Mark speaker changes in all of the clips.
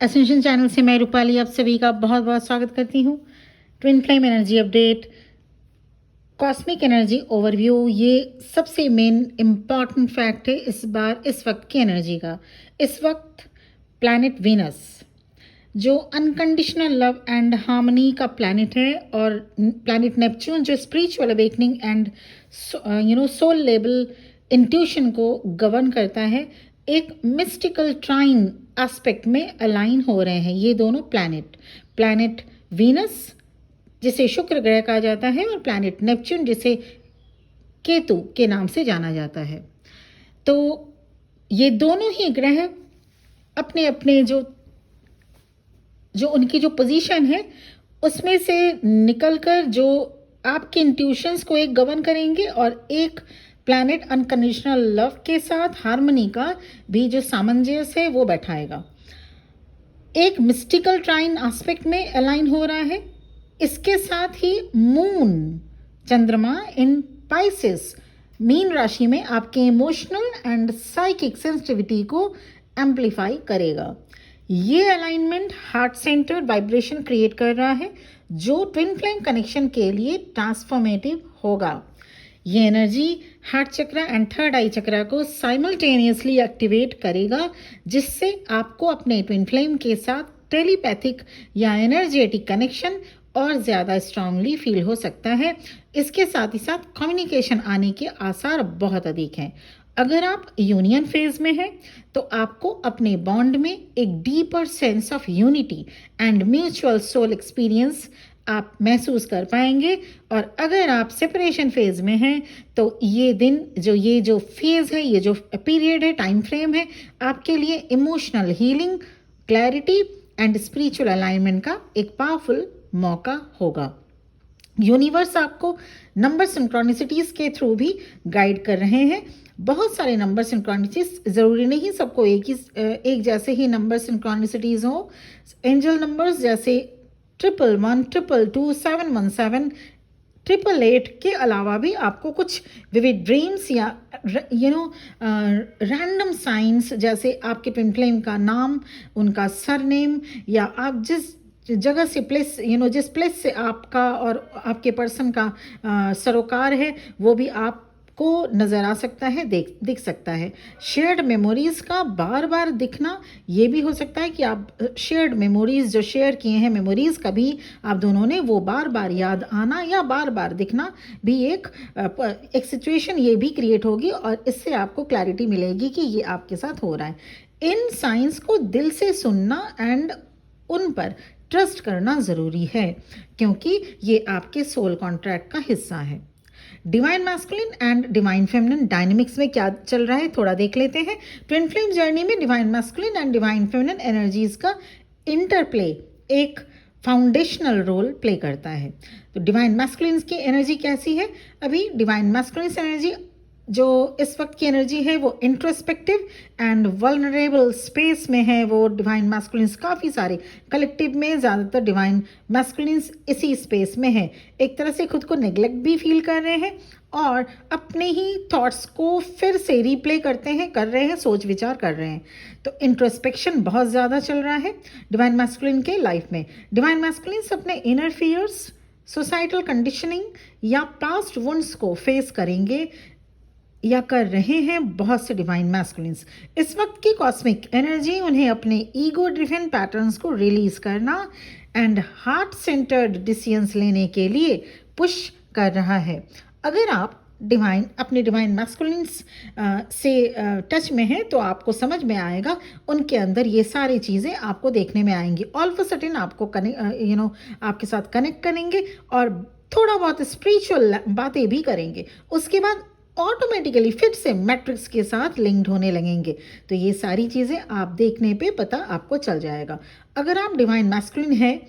Speaker 1: Essential channel से मैं रूपाली आप सभी का बहुत बहुत स्वागत करती हूँ। Twin flame energy update, cosmic energy overview, ये सबसे मेन इम्पॉर्टेंट फैक्ट है इस वक्त की एनर्जी का। इस वक्त प्लैनेट वीनस जो अनकंडीशनल लव एंड हार्मनी का प्लैनेट है, और प्लैनेट नेपच्यून जो spiritual awakening and soul level intuition को गवर्न करता है, एक मिस्टिकल ट्राइन एस्पेक्ट में अलाइन हो रहे हैं ये दोनों प्लैनेट वीनस जिसे शुक्र ग्रह कहा जाता है और प्लैनेट नेपच्यून जिसे केतु के नाम से जाना जाता है। तो ये दोनों ही ग्रह अपने अपने जो उनकी जो पोजीशन है उसमें से निकलकर जो आपके इंट्यूशंस को एक गवर्न करेंगे, और एक प्लैनेट अनकंडीशनल लव के साथ हार्मनी का भी जो सामंजस्य है वो बैठाएगा। एक मिस्टिकल ट्राइन एस्पेक्ट में अलाइन हो रहा है। इसके साथ ही मून चंद्रमा इन पाइसेस मीन राशि में आपके इमोशनल एंड साइकिक सेंसिटिविटी को एम्पलीफाई करेगा। ये alignment heart centre vibration create कर रहा है जो ट्विन फ्लेम कनेक्शन के लिए ट्रांसफॉर्मेटिव होगा। ये एनर्जी हार्ट चक्र एंड थर्ड आई चक्र को साइमल्टेनियसली एक्टिवेट करेगा, जिससे आपको अपने ट्विन फ्लेम के साथ टेलीपैथिक या एनर्जेटिक कनेक्शन और ज़्यादा स्ट्रांगली फील हो सकता है। इसके साथ ही साथ कम्युनिकेशन आने के आसार बहुत अधिक हैं। अगर आप यूनियन फेज में हैं तो आपको अपने बॉन्ड में एक deeper sense of unity and mutual soul experience आप महसूस कर पाएंगे। और अगर आप सेपरेशन फेज में हैं तो ये दिन ये जो फेज है, ये जो पीरियड है, टाइम फ्रेम है, आपके लिए emotional healing, clarity and spiritual alignment का एक पावरफुल मौका होगा। यूनिवर्स आपको नंबर सिंक्रोनिसिटीज के थ्रू भी गाइड कर रहे हैं। बहुत सारे नंबर सिंक्रोनिसिटीज, ज़रूरी नहीं सबको एक जैसे ही नंबर सिंक्रोनिसिटीज हो। एंजल नंबर्स जैसे 111, 222, 717, 888 के अलावा भी आपको कुछ विविड ड्रीम्स या रैंडम साइंस, जैसे आपके ट्विन फ्लेम का नाम, उनका सरनेम, या आप जिस जगह से प्लेस जिस प्लेस से आपका और आपके पर्सन का सरोकार है वो भी आपको नज़र आ सकता है, दिख सकता है। शेयर्ड मेमोरीज़ का बार बार दिखना, ये भी हो सकता है कि आप शेयर्ड मेमोरीज़ जो शेयर किए हैं मेमोरीज़ कभी आप दोनों ने, वो बार बार याद आना या बार बार दिखना भी एक सिचुएशन ये भी क्रिएट होगी, और इससे आपको क्लैरिटी मिलेगी कि ये आपके साथ हो रहा है। इन साइंस को दिल से सुनना एंड उन पर ट्रस्ट करना ज़रूरी है, क्योंकि ये आपके सोल कॉन्ट्रैक्ट का हिस्सा है। Divine masculine and divine feminine dynamics में क्या चल रहा है थोड़ा देख लेते हैं। ट्विन फ्लेम जर्नी में divine masculine and divine feminine energies का इंटरप्ले एक फाउंडेशनल रोल प्ले करता है। तो डिवाइन मैस्कुलिन की एनर्जी कैसी है? अभी डिवाइन मैस्कुलिन एनर्जी जो इस वक्त की एनर्जी है वो इंट्रोस्पेक्टिव एंड वल्नरेबल स्पेस में है। वो डिवाइन मैस्कुलिन्स काफ़ी सारे, कलेक्टिव में ज़्यादातर डिवाइन मैस्कुलिन्स इसी स्पेस में है। एक तरह से खुद को नेग्लेक्ट भी फील कर रहे हैं और अपने ही थॉट्स को फिर से रिप्ले कर रहे हैं, सोच विचार कर रहे हैं। तो इंट्रोस्पेक्शन बहुत ज़्यादा चल रहा है डिवाइन मैस्कुलिन के लाइफ में। डिवाइन मैस्कुलिन्स अपने इनर फियर्स, सोसाइटल कंडीशनिंग या पास्ट वुंड्स को फेस करेंगे या कर रहे हैं बहुत से डिवाइन मैस्कुलिन्स। इस वक्त की कॉस्मिक एनर्जी उन्हें अपने ईगो ड्रिवन पैटर्न्स को रिलीज करना एंड हार्ट सेंटर्ड डिसीजंस लेने के लिए पुश कर रहा है। अगर आप अपने डिवाइन मैस्कुलिन्स से टच में हैं तो आपको समझ में आएगा, उनके अंदर ये सारी चीज़ें आपको देखने में आएंगी। ऑल ऑफ अ सडन आपको आपके साथ कनेक्ट करेंगे और थोड़ा बहुत स्पिरिचुअल बातें भी करेंगे। उसके बाद ऑटोमेटिकली फिर से मैट्रिक्स के साथ लिंक्ड होने लगेंगे। तो ये सारी चीज़ें आप देखने पे पता आपको चल जाएगा। अगर आप डिवाइन मैस्कुलिन है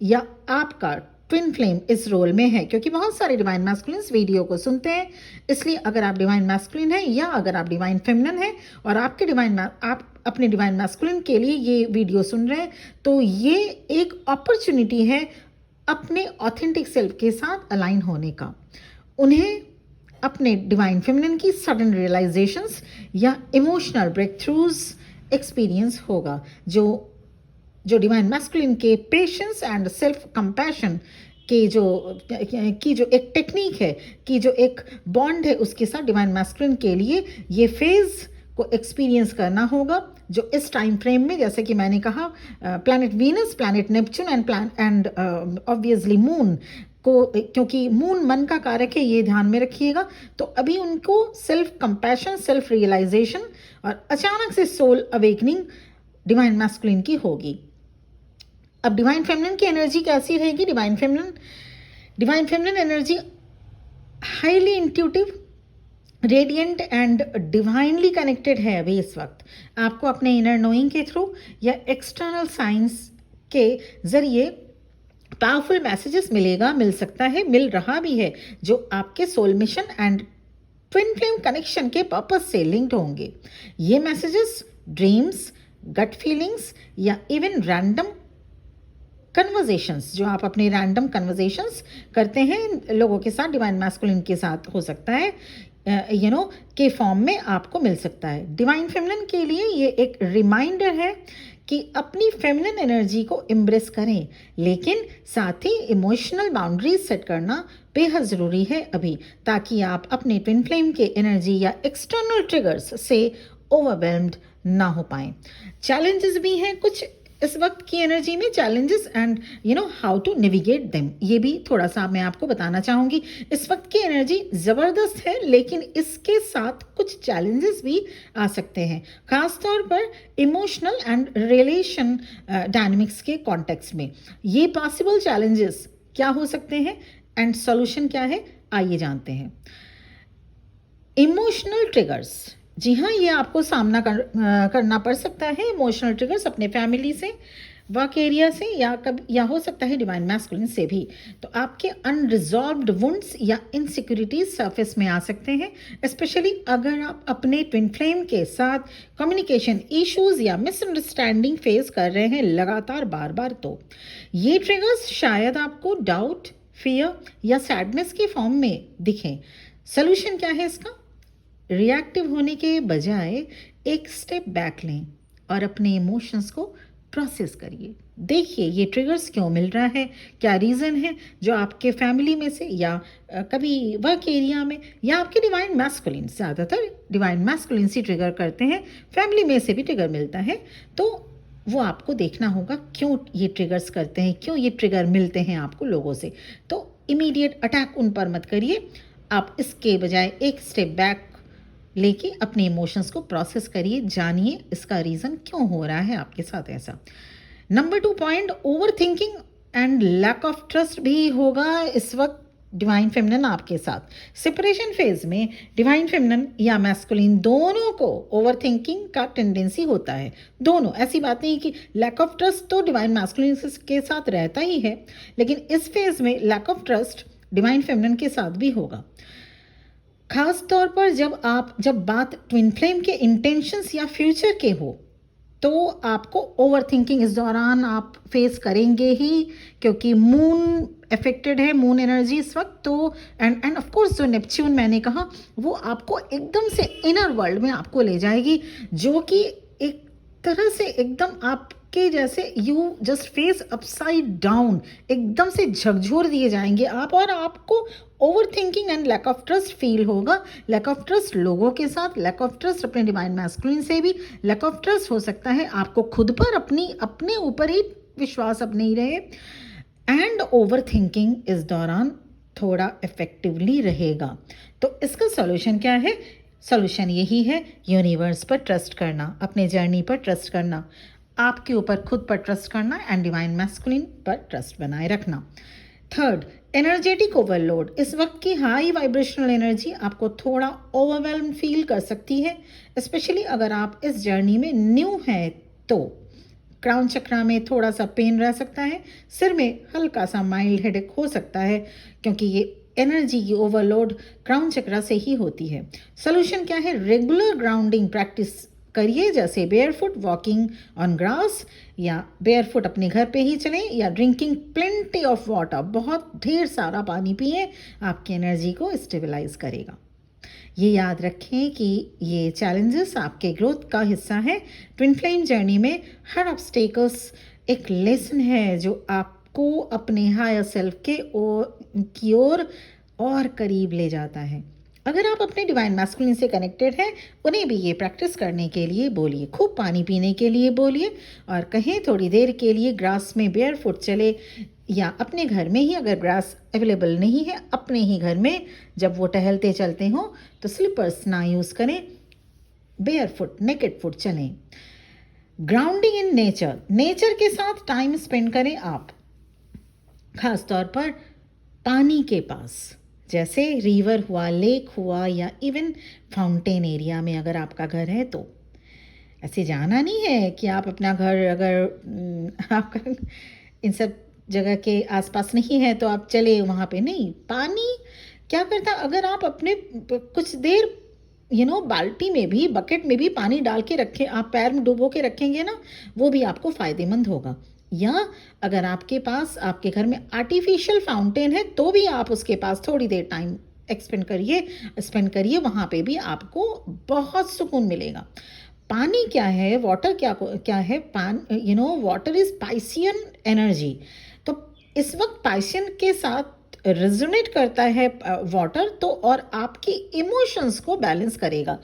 Speaker 1: या आपका ट्विन फ्लेम इस रोल में है, क्योंकि बहुत सारे डिवाइन मैस्कुलिन्स वीडियो को सुनते हैं, इसलिए अगर आप डिवाइन मैस्कुलिन है या अगर आप डिवाइन फेमिनिन है और आप अपने डिवाइन मैस्कुलिन के लिए ये वीडियो सुन रहे हैं, तो ये एक अपॉर्चुनिटी है अपने ऑथेंटिक सेल्फ के साथ अलाइन होने का। उन्हें अपने डिवाइन फेमिनिन की सडन रियलाइजेशंस या इमोशनल ब्रेक थ्रूज एक्सपीरियंस होगा, जो जो डिवाइन मैस्कुलिन के पेशेंस एंड सेल्फ कंपैशन के जो एक टेक्निक है, की जो एक बॉन्ड है उसके साथ डिवाइन मैस्कुलिन के लिए ये फेज को एक्सपीरियंस करना होगा, जो इस टाइम फ्रेम में, जैसे कि मैंने कहा, planet Venus, planet Neptune and obviously moon को, क्योंकि मून मन का कारक है, ये ध्यान में रखिएगा। तो अभी उनको सेल्फ कंपैशन, सेल्फ रियलाइजेशन और अचानक से सोल अवेकनिंग डिवाइन मैस्कुलिन की होगी। अब डिवाइन फेमिनिन की एनर्जी कैसी रहेगी? Divine feminine energy highly intuitive, radiant and divinely connected है अभी इस वक्त। आपको अपने इनर नोइंग के थ्रू या एक्सटर्नल साइंस के जरिए पावरफुल मैसेजेस मिल सकता है, मिल रहा भी है, जो आपके soul mission and twin flame connection के पर्पस से लिंक्ड होंगे। ये मैसेजेस ड्रीम्स, गट फीलिंग्स या इवन रैंडम कन्वर्जेशंस, जो आप अपने रैंडम कन्वर्जेशंस करते हैं लोगों के साथ, डिवाइन मैस्कुलिन के साथ हो सकता है, के फॉर्म में आपको मिल सकता है। डिवाइन फेमिनिन के लिए ये एक रिमाइंडर है कि अपनी फेमिनिन एनर्जी को एम्ब्रेस करें, लेकिन साथ ही इमोशनल बाउंड्रीज सेट करना बेहद ज़रूरी है अभी, ताकि आप अपने ट्विन फ्लेम के एनर्जी या एक्सटर्नल ट्रिगर्स से ओवरवेल्म्ड ना हो पाएं। चैलेंजेस भी हैं कुछ इस वक्त की एनर्जी में, challenges and how to navigate them, ये भी थोड़ा सा मैं आपको बताना चाहूँगी। इस वक्त की एनर्जी ज़बरदस्त है, लेकिन इसके साथ कुछ चैलेंजेस भी आ सकते हैं, खास तौर पर इमोशनल एंड रिलेशन डायनामिक्स के कॉन्टेक्स्ट में। ये पॉसिबल चैलेंजेस क्या हो सकते हैं एंड सॉल्यूशन क्या है, आइए जानते हैं। इमोशनल ट्रिगर्स, जी हाँ, ये आपको सामना करना पड़ सकता है। इमोशनल ट्रिगर्स अपने फैमिली से, वर्क एरिया से, या हो सकता है डिवाइन मैस्कुलिन से भी। तो आपके अनरिजॉल्व्ड वुंड्स या इनसिक्योरिटीज सरफेस में आ सकते हैं, स्पेशली अगर आप अपने ट्विन फ्लेम के साथ कम्युनिकेशन इश्यूज या मिसअंडरस्टैंडिंग फेस कर रहे हैं लगातार बार बार। तो ये ट्रिगर्स शायद आपको डाउट, फियर या सैडनेस के फॉर्म में दिखें। सोल्यूशन क्या है इसका? रिएक्टिव होने के बजाय एक स्टेप बैक लें और अपने इमोशंस को प्रोसेस करिए। देखिए ये ट्रिगर्स क्यों मिल रहा है, क्या रीज़न है, जो आपके फैमिली में से या कभी वर्क एरिया में या आपके डिवाइन मैस्कुलिन, ज़्यादातर डिवाइन मैस्कुलिन से ट्रिगर करते हैं, फैमिली में से भी ट्रिगर मिलता है। तो वो आपको देखना होगा क्यों ये ट्रिगर्स करते हैं, क्यों ये ट्रिगर मिलते हैं आपको लोगों से। तो इमीडिएट अटैक उन पर मत करिए, आप इसके बजाय एक स्टेप बैक लेके अपने इमोशंस को प्रोसेस करिए, जानिए इसका रीज़न क्यों हो रहा है आपके साथ ऐसा। Number 2 point, over thinking and lack of trust भी होगा इस वक्त डिवाइन फेमिनिन आपके साथ। सेपरेशन फेज में डिवाइन फेमिनिन या मैस्कुलिन दोनों को ओवर थिंकिंग का टेंडेंसी होता है। दोनों, ऐसी बात नहीं कि लैक ऑफ ट्रस्ट तो डिवाइन मैस्कुलिन के साथ रहता ही है, लेकिन इस फेज में lack of trust divine feminine के साथ भी होगा, खास तौर पर जब बात ट्विन फ्लेम के इंटेंशंस या फ्यूचर के हो, तो आपको ओवर थिंकिंग इस दौरान आप फेस करेंगे ही, क्योंकि मून अफेक्टेड है, मून एनर्जी इस वक्त। तो एंड ऑफ कोर्स जो नेपच्यून मैंने कहा, वो आपको एकदम से इनर वर्ल्ड में आपको ले जाएगी, जो कि एक तरह से एकदम आपके जैसे you just face upside down, एकदम से झकझोर दिए जाएंगे आप, और आपको over thinking and lack of trust feel होगा। लैक ऑफ ट्रस्ट लोगों के साथ, लैक ऑफ ट्रस्ट अपने डिवाइन मैस्कुलिन से भी, लैक ऑफ ट्रस्ट हो सकता है आपको खुद पर, अपने ऊपर ही विश्वास अब नहीं रहे, एंड ओवर थिंकिंग इस दौरान थोड़ा इफेक्टिवली रहेगा। तो इसका सॉल्यूशन क्या है? सॉल्यूशन यही है, यूनिवर्स पर ट्रस्ट करना, अपने जर्नी पर ट्रस्ट करना, आपके ऊपर खुद पर ट्रस्ट करना एंड डिवाइन मैस्कुलिन पर ट्रस्ट बनाए रखना। Third, energetic overload. इस वक्त की हाई वाइब्रेशनल एनर्जी आपको थोड़ा ओवरवेल्म फील कर सकती है, स्पेशली अगर आप इस जर्नी में न्यू हैं। तो क्राउन चक्रा में थोड़ा सा पेन रह सकता है, सिर में हल्का सा माइल्ड हेडेक हो सकता है, क्योंकि ये एनर्जी की ओवरलोड क्राउन चक्रा से ही होती है। सोल्यूशन क्या है? रेगुलर ग्राउंडिंग प्रैक्टिस करिए, जैसे बेयरफुट वॉकिंग ऑन ग्रास, या बेयरफुट अपने घर पे ही चलें, या ड्रिंकिंग प्लेंटी ऑफ वाटर, बहुत ढेर सारा पानी पिए, आपकी एनर्जी को स्टेबलाइज करेगा। ये याद रखें कि ये चैलेंजेस आपके ग्रोथ का हिस्सा है। ट्विन फ्लेम जर्नी में हर ऑब्स्टेकल्स एक लेसन है जो आपको अपने हायर सेल्फ की ओर और करीब ले जाता है। अगर आप अपने डिवाइन मैस्कुलिन से कनेक्टेड हैं, उन्हें भी ये प्रैक्टिस करने के लिए बोलिए, खूब पानी पीने के लिए बोलिए, और कहें थोड़ी देर के लिए ग्रास में बेयर फुट चले, या अपने घर में ही अगर ग्रास अवेलेबल नहीं है, अपने ही घर में जब वो टहलते चलते हों तो स्लीपर्स ना यूज़ करें, बेयर फुट नेकेड फुट चलें। ग्राउंडिंग इन नेचर, नेचर के साथ टाइम स्पेंड करें आप, खास तौर पर पानी के पास, जैसे रिवर हुआ, लेक हुआ, या इवन फाउंटेन एरिया में अगर आपका घर है तो। ऐसे जाना नहीं है कि आप अपना घर अगर आपका इन सब जगह के आसपास नहीं है तो आप चले वहाँ पे, नहीं। पानी क्या करता, अगर आप अपने कुछ देर बाल्टी में भी, बकेट में भी पानी डाल के रखें, आप पैर में डुबो के रखेंगे ना, वो भी आपको फ़ायदेमंद होगा। या अगर आपके पास आपके घर में आर्टिफिशियल फाउंटेन है तो भी आप उसके पास थोड़ी देर टाइम स्पेंड करिए, वहाँ पे भी आपको बहुत सुकून मिलेगा। पानी क्या है, वाटर क्या है, वाटर इज पाइसियन एनर्जी। तो इस वक्त पाइसियन के साथ रेजोनेट करता है वाटर, तो और आपकी इमोशंस को बैलेंस करेगा।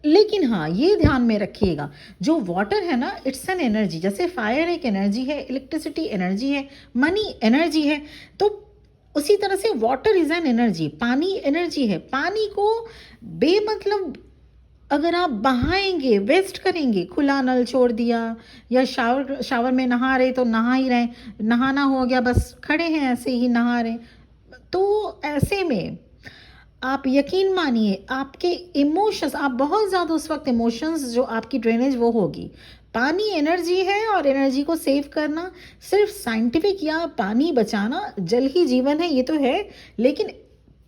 Speaker 1: लेकिन हाँ, ये ध्यान में रखिएगा, जो वाटर है ना, इट्स एन एनर्जी। जैसे फायर एक एनर्जी है, इलेक्ट्रिसिटी एनर्जी है, मनी एनर्जी है, तो उसी तरह से वाटर इज एन एनर्जी, पानी एनर्जी है। पानी को बेमतलब अगर आप बहाएंगे, वेस्ट करेंगे, खुला नल छोड़ दिया, या शावर में नहा रहे तो नहा ही रहे, नहाना हो गया बस खड़े हैं ऐसे ही नहा रहे, तो ऐसे में आप यकीन मानिए आपके इमोशंस, आप बहुत ज़्यादा उस वक्त इमोशंस जो आपकी ड्रेनेज वो होगी। पानी एनर्जी है, और एनर्जी को सेव करना सिर्फ साइंटिफिक या पानी बचाना, जल ही जीवन है, ये तो है, लेकिन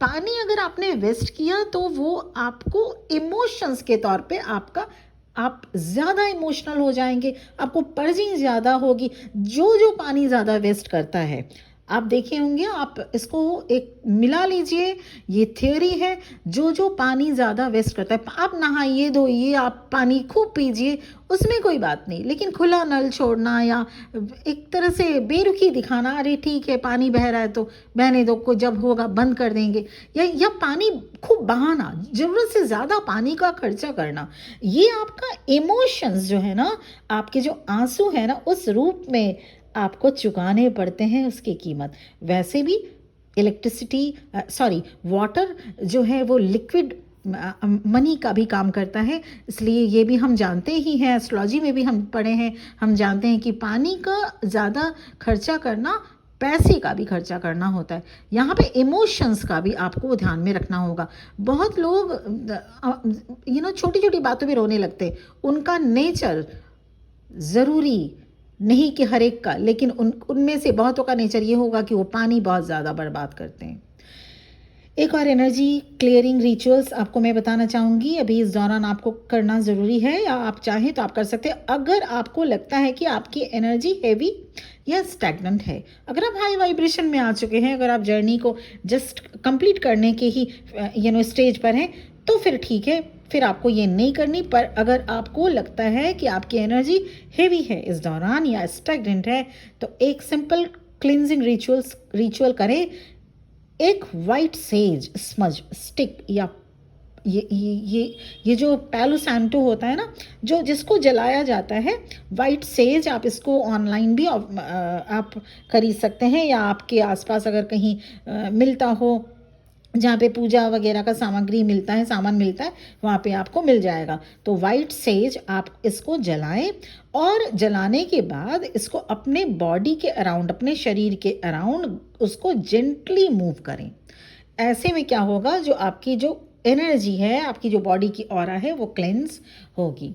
Speaker 1: पानी अगर आपने वेस्ट किया तो वो आपको इमोशंस के तौर पे आप ज़्यादा इमोशनल हो जाएंगे, आपको पर्जिंग ज़्यादा होगी। जो पानी ज़्यादा वेस्ट करता है, आप देखे होंगे, आप इसको एक मिला लीजिए, ये थ्योरी है, जो पानी ज़्यादा वेस्ट करता है, आप नहाइए धोइए, आप पानी खूब पीजिए, उसमें कोई बात नहीं, लेकिन खुला नल छोड़ना या एक तरह से बेरुखी दिखाना, अरे ठीक है पानी बह रहा है तो बहने दो, को जब होगा बंद कर देंगे, या पानी खूब बहाना, ज़रूरत से ज़्यादा पानी का खर्चा करना, ये आपका इमोशंस जो है ना, आपके जो आंसू है ना, उस रूप में आपको चुकाने पड़ते हैं उसकी कीमत। वैसे भी वाटर जो है वो लिक्विड मनी का भी काम करता है, इसलिए ये भी हम जानते ही हैं, एस्ट्रोलॉजी में भी हम पढ़े हैं, हम जानते हैं कि पानी का ज़्यादा खर्चा करना पैसे का भी खर्चा करना होता है। यहाँ पे इमोशंस का भी आपको ध्यान में रखना होगा। बहुत लोग छोटी छोटी बातों में रोने लगते, उनका नेचर ज़रूरी नहीं कि हर एक का, लेकिन उनमें से बहुतों का नेचर ये होगा कि वो पानी बहुत ज़्यादा बर्बाद करते हैं। एक और एनर्जी क्लियरिंग रिचुअल्स आपको मैं बताना चाहूँगी, अभी इस दौरान आपको करना ज़रूरी है, या आप चाहें तो आप कर सकते हैं। अगर आपको लगता है कि आपकी एनर्जी हैवी या स्टैग्नेंट है, अगर आप हाई वाइब्रेशन में आ चुके हैं, अगर आप जर्नी को जस्ट कंप्लीट करने के ही स्टेज पर हैं, तो फिर ठीक है, फिर आपको ये नहीं करनी। पर अगर आपको लगता है कि आपकी एनर्जी हेवी है इस दौरान या स्टैग्नेंट है, तो एक सिंपल क्लिनजिंग रिचुअल करें। एक वाइट सेज स्मज स्टिक, या ये जो पैलो सैंटो होता है ना, जो जिसको जलाया जाता है, वाइट सेज, आप इसको ऑनलाइन भी आप खरीद सकते हैं, या आपके आसपास अगर कहीं मिलता हो, जहाँ पे पूजा वगैरह का सामान मिलता है, वहाँ पे आपको मिल जाएगा। तो वाइट सेज आप इसको जलाएं, और जलाने के बाद इसको अपने बॉडी के अराउंड, अपने शरीर के अराउंड उसको जेंटली मूव करें। ऐसे में क्या होगा, जो आपकी जो एनर्जी है, आपकी जो बॉडी की ऑरा है, वो क्लेंस होगी।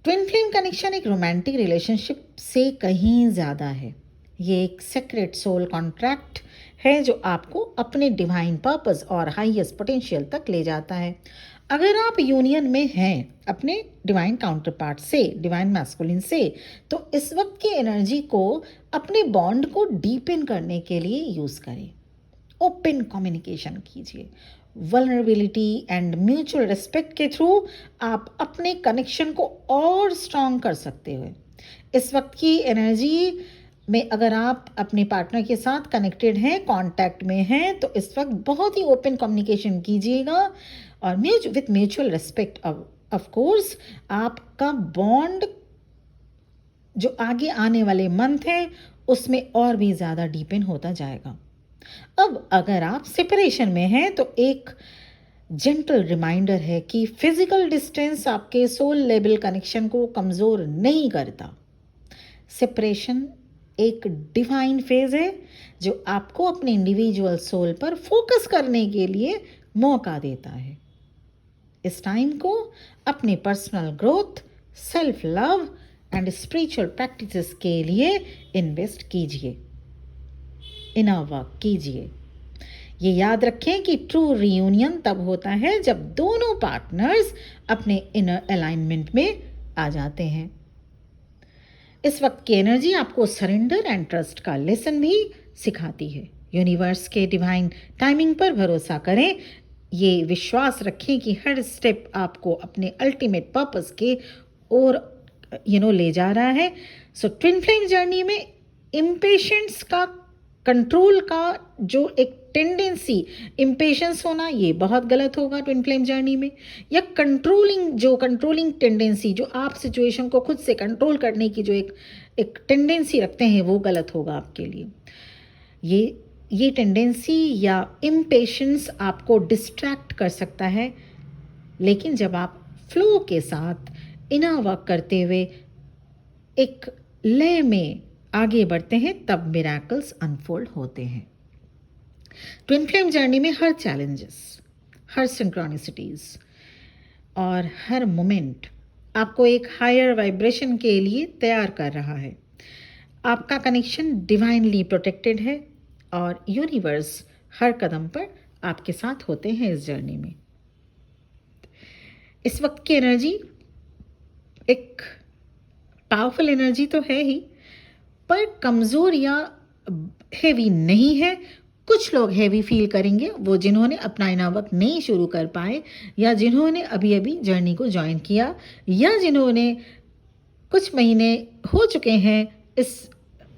Speaker 1: ट्विन फ्लेम कनेक्शन एक रोमांटिक रिलेशनशिप से कहीं ज़्यादा है। ये एक सेक्रेट सोल कॉन्ट्रैक्ट है जो आपको अपने डिवाइन पर्पस और हाईएस्ट पोटेंशियल तक ले जाता है। अगर आप यूनियन में हैं अपने डिवाइन काउंटर पार्ट से, डिवाइन मैस्कुलिन से, तो इस वक्त की एनर्जी को अपने बॉन्ड को डीपन करने के लिए यूज़ करें। ओपन कम्युनिकेशन कीजिए। वल्नरेबिलिटी एंड म्यूचुअल रिस्पेक्ट के थ्रू आप अपने कनेक्शन को और स्ट्रॉन्ग कर सकते हो। इस वक्त की एनर्जी में अगर आप अपने पार्टनर के साथ कनेक्टेड हैं, कांटेक्ट में हैं, तो इस वक्त बहुत ही ओपन कम्युनिकेशन कीजिएगा और with mutual respect. Of course आपका बॉन्ड जो आगे आने वाले मंथ है उसमें और भी ज़्यादा डीपन होता जाएगा। अब अगर आप सेपरेशन में हैं तो एक जेंटल रिमाइंडर है कि फिजिकल डिस्टेंस आपके सोल लेवल कनेक्शन को कमज़ोर नहीं करता। सेपरेशन एक डिवाइन फेज है जो आपको अपने इंडिविजुअल सोल पर फोकस करने के लिए मौका देता है। इस टाइम को अपने personal growth, self love and spiritual practices के लिए इन्वेस्ट कीजिए, इनर वर्क कीजिए। ये याद रखें कि ट्रू रियूनियन तब होता है जब दोनों पार्टनर्स अपने इनर अलाइनमेंट में आ जाते हैं। इस वक्त की एनर्जी आपको सरेंडर एंड ट्रस्ट का लेसन भी सिखाती है। यूनिवर्स के डिवाइन टाइमिंग पर भरोसा करें। ये विश्वास रखें कि हर स्टेप आपको अपने अल्टीमेट पर्पस के ओर ले जा रहा है। सो ट्विन फ्लेम जर्नी में इम्पेशेंस का, कंट्रोल का जो एक टेंडेंसी, इम्पेशेंस होना ये बहुत गलत होगा ट्विन फ्लेम जर्नी में। या कंट्रोलिंग टेंडेंसी जो आप सिचुएशन को खुद से कंट्रोल करने की जो एक टेंडेंसी रखते हैं वो गलत होगा आपके लिए। ये टेंडेंसी या इम्पेशेंस आपको डिस्ट्रैक्ट कर सकता है, लेकिन जब आप फ्लो के साथ इनर वर्क करते हुए एक लय में आगे बढ़ते हैं तब मिरेकल्स अनफोल्ड होते हैं। ट्विन फ्लेम जर्नी में हर चैलेंजेस, हर सिंक्रोनिसिटीज और हर मोमेंट आपको एक हायर वाइब्रेशन के लिए तैयार कर रहा है। आपका कनेक्शन डिवाइनली प्रोटेक्टेड है और यूनिवर्स हर कदम पर आपके साथ होते हैं इस जर्नी में। इस वक्त की एनर्जी एक पावरफुल एनर्जी तो है ही, पर कमज़ोर या हेवी नहीं है। कुछ लोग हेवी फील करेंगे, वो जिन्होंने अपना इनर वर्क नहीं शुरू कर पाए, या जिन्होंने अभी अभी जर्नी को ज्वाइन किया, या जिन्होंने कुछ महीने हो चुके हैं इस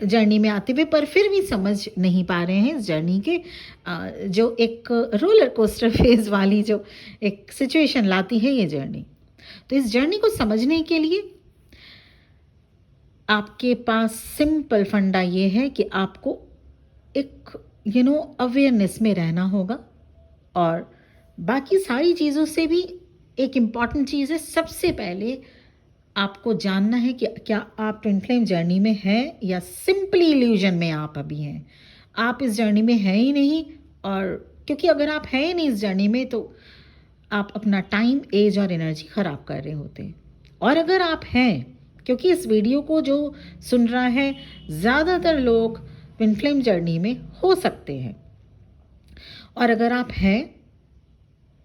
Speaker 1: जर्नी में आते हुए पर फिर भी समझ नहीं पा रहे हैं इस जर्नी के जो एक रोलर कोस्टर फेज वाली जो एक सिचुएशन लाती है ये जर्नी। तो इस जर्नी को समझने के लिए आपके पास सिंपल फंडा ये है कि आपको एक अवेयरनेस में रहना होगा, और बाकी सारी चीज़ों से भी एक इम्पॉर्टेंट चीज़ है, सबसे पहले आपको जानना है कि क्या आप ट्विन फ्लेम जर्नी में हैं या सिंपली इल्यूजन में आप अभी हैं। आप इस जर्नी में हैं ही नहीं, और क्योंकि अगर आप हैं ही नहीं इस जर्नी में तो आप अपना टाइम, एज और एनर्जी ख़राब कर रहे होते हैं। और अगर आप हैं, क्योंकि इस वीडियो को जो सुन रहा है ज़्यादातर लोग ट्विन फ्लेम जर्नी में हो सकते हैं, और अगर आप हैं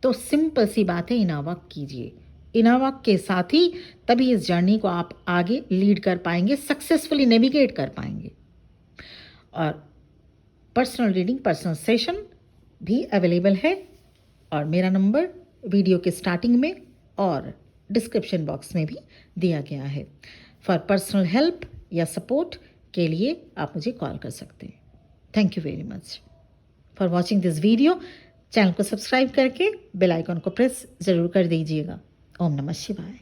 Speaker 1: तो सिंपल सी बात है, इनर वर्क कीजिए। इनर वर्क के साथ ही तभी इस जर्नी को आप आगे लीड कर पाएंगे, सक्सेसफुली नेविगेट कर पाएंगे। और पर्सनल रीडिंग, पर्सनल सेशन भी अवेलेबल है, और मेरा नंबर वीडियो के स्टार्टिंग में और डिस्क्रिप्शन बॉक्स में भी दिया गया है। फॉर पर्सनल हेल्प या सपोर्ट के लिए आप मुझे कॉल कर सकते हैं। Thank you very much for watching this video. Channel को सब्सक्राइब करके बेल आइकन को प्रेस ज़रूर कर दीजिएगा। ओम नमः शिवाय।